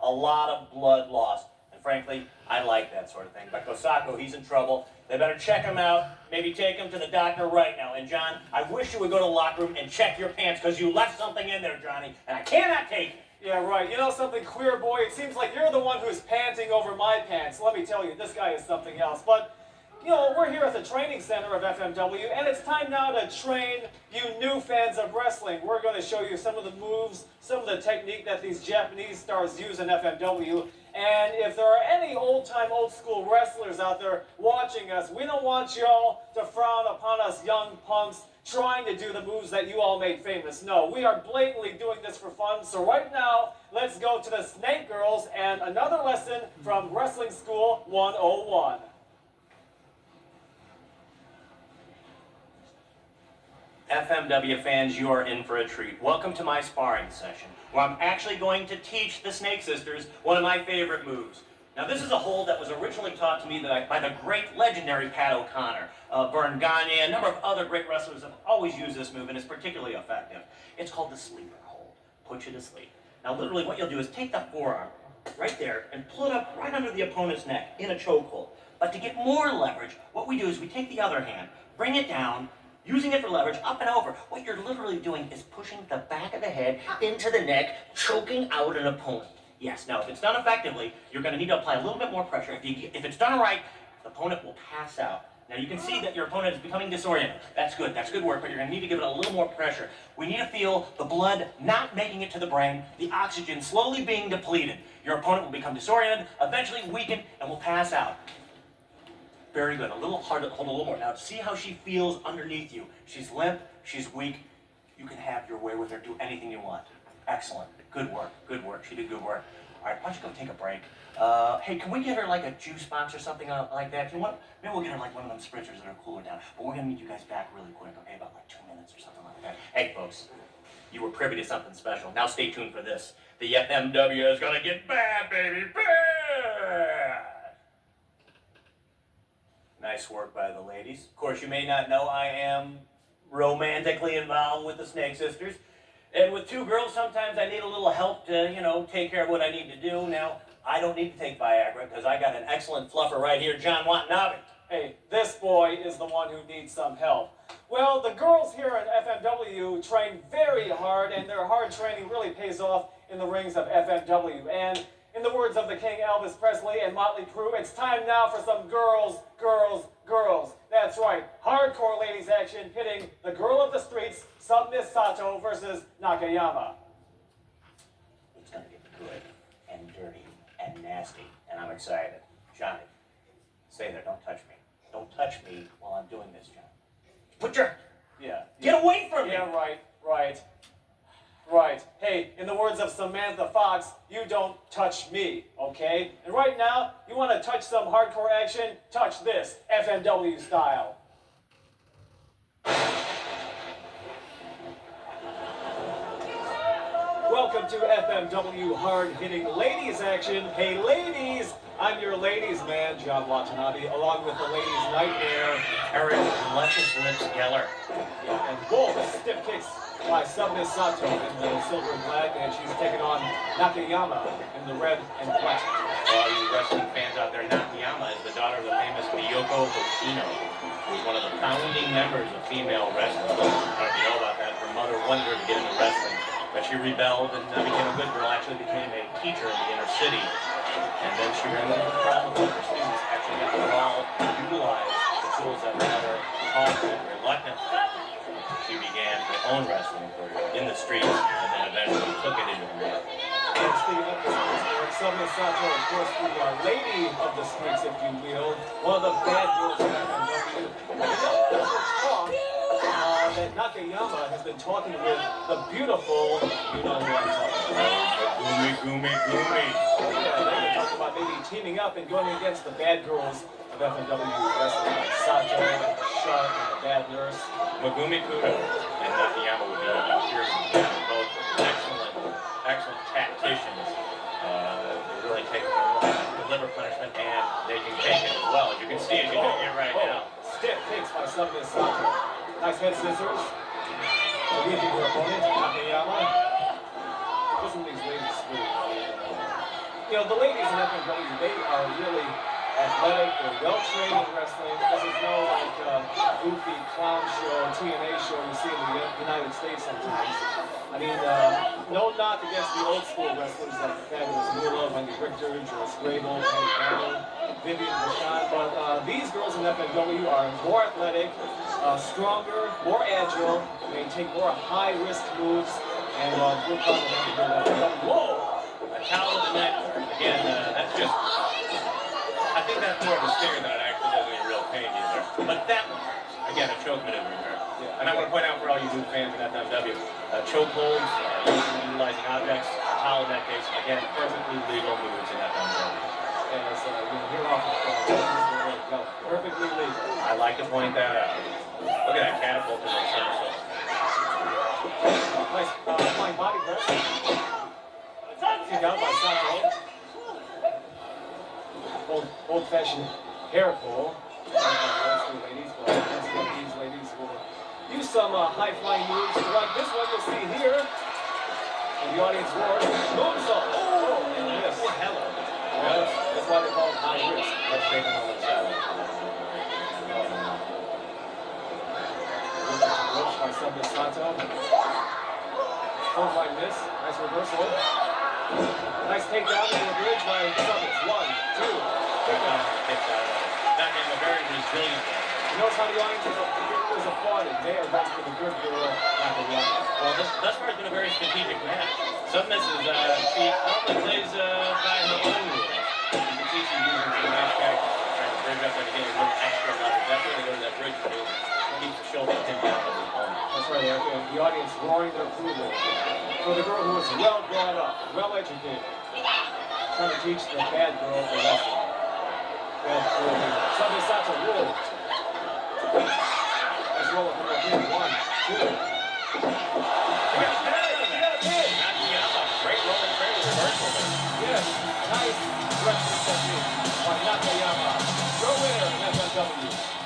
a lot of blood lost. And frankly, I like that sort of thing. But Sato, he's in trouble. They better check him out, maybe take him to the doctor right now. And John, I wish you would go to the locker room and check your pants, because you left something in there, Johnny, and I cannot take it. Yeah, right. You know something, queer boy? It seems like you're the one who's panting over my pants. Let me tell you, this guy is something else. But, you know, we're here at the training center of FMW, and it's time now to train you new fans of wrestling. We're going to show you some of the moves, some of the technique that these Japanese stars use in FMW. And if there are any old-time, old-school wrestlers out there watching us, we don't want y'all to frown upon us young punks trying to do the moves that you all made famous. No, we are blatantly doing this for fun. So right now, let's go to the Snake Girls and another lesson from Wrestling School 101. FMW fans, you are in for a treat. Welcome to my sparring session, where I'm actually going to teach the Snake Sisters one of my favorite moves. Now, this is a hold that was originally taught to me by the great legendary Pat O'Connor. Vern Gagne, a number of other great wrestlers have always used this move, and it's particularly effective. It's called the sleeper hold. Put you to sleep. Now, literally, what you'll do is take the forearm right there and pull it up right under the opponent's neck in a chokehold. But to get more leverage, what we do is we take the other hand, bring it down, using it for leverage, up and over. What you're literally doing is pushing the back of the head into the neck, choking out an opponent. Yes, now if it's done effectively, you're going to need to apply a little bit more pressure. If it's done right, the opponent will pass out. Now you can see that your opponent is becoming disoriented. That's good work, but you're going to need to give it a little more pressure. We need to feel the blood not making it to the brain, the oxygen slowly being depleted. Your opponent will become disoriented, eventually weaken, and will pass out. Very good. A little harder, hold a little more. Now see how she feels underneath you. She's limp, she's weak. You can have your way with her, do anything you want. Excellent. Good work. She did good work. All right, why don't you go take a break? Hey, can we get her like a juice box or something like that? If you want, maybe we'll get her like one of them spritzers that are cooler down. But we're gonna need you guys back really quick, okay? About like 2 minutes or something like that. Hey, folks, you were privy to something special. Now stay tuned for this. The FMW is gonna get bad, baby, bad! Nice work by the ladies. Of course, you may not know I am romantically involved with the Snake Sisters. And with two girls, sometimes I need a little help to, you know, take care of what I need to do. Now, I don't need to take Viagra because I got an excellent fluffer right here, John Watanabe. Hey, this boy is the one who needs some help. Well, the girls here at FMW train very hard, and their hard training really pays off in the rings of FMW. And in the words of the King Elvis Presley and Motley Crue, it's time now for some girls. That's right, hardcore ladies action pitting the girl of the streets, Miss Sato versus Nakayama. It's gonna get good and dirty and nasty, and I'm excited. Johnny, stay there, don't touch me. Don't touch me while I'm doing this, John. Put your... Get away from me! Yeah, right. Hey, in the words of Samantha Fox, you don't touch me, okay? And right now, you want to touch some hardcore action? Touch this, FMW style. Welcome to FMW hard-hitting ladies action. Hey, ladies! I'm your ladies' man, John Watanabe, along with the ladies' nightmare, Eric Luscious Lips Geller. Yeah, and both stiff kicks by Miss Sato in the silver and black, and she's taking on Nakayama in the red and white. For all you wrestling fans out there, Nakayama is the daughter of the famous Miyoko Hoshino, who's one of the founding members of female wrestling. I don't know if you know about that. Her mother wanted her to get into wrestling, but she rebelled and became a good girl, actually became a teacher in the inner city. And then she ran into the problem with her students actually got to all utilize the tools that were rather awkward and reluctant. She began her own wrestling career in the streets and then eventually took it into the ring. And speaking of Miss Sato, of course, the lady of the streets, if you will, one of the bad girls in FMW. That Nakayama has been talking with the beautiful, you know who I'm talking about. Gumi. Oh yeah, they've been talking about maybe teaming up and going against the bad girls of FMW wrestling, like Sato, Shark, and the Bad Nurse. Megumi Kudo and Nakayama would be both excellent tacticians. They really take deliver punishment, and they can take it as well. As you can see, as you're doing it right now. Stiff kicks by Miss Sato. Nice head scissors. Relieving your opponent, Nakayama. Listen to these ladies scream. You know, the ladies in FMW, they are really athletic, they're well trained in wrestling. This is no like goofy clown show, TNA show you see in the United States sometimes. I mean, no knock against the old school wrestlers like the fabulous Moolah, Wendy Richter, Joyce Grable, Penny Bannon, Vivian Bashan, but these girls in FMW are more athletic, stronger, more agile, they take more high-risk moves, and we're proud of them to hear that. Whoa! A towel in the net. Again, that's just. I think that's more of a stinger than it actually does any real pain either. But that one, again, a choke maneuver in there. Yeah. And I want to point out for all you new fans in FMW, choke holds, utilizing objects, a towel in that case, again, perfectly legal moves in FMW. And as you hear off the perfectly legal. I like to point that out. Look at that catapult in the somersault. Nice flying body press. Kick out by Sato. Old-fashioned hair pull. Ladies, but that's what these ladies will use some high-flying moves like this one you'll see here. And the audience roars. Moonsault. Oh, and this. Hello. Well, that's why they call it high risk. Let's take a moment. Ropes by Sato. Clothesline miss. Nice reversal. Nice takedown to the bridge by Summits. 1, 2. Takedown. That game a very resilient one. You notice how the audience is applauded. They are voting for the good girl, not the wrong. Well, thus far has been a very strategic match. Some misses, she normally plays by her own rules. You can see she's using some nice tactics, trying to bridge up and get a little extra leverage. That's where they go to that bridge to keep the shoulder pinned down to the opponent. That's right, Eric. And the audience roaring their approval for the girl who was well brought up, well educated, trying to teach the bad girl the lesson. Sunday Sato roll. Let's roll it from again. 1, 2. Nakayama, great rolling trailer reversal there. Yes, nice wrestling technique by Nakayama. Your winner in FMW.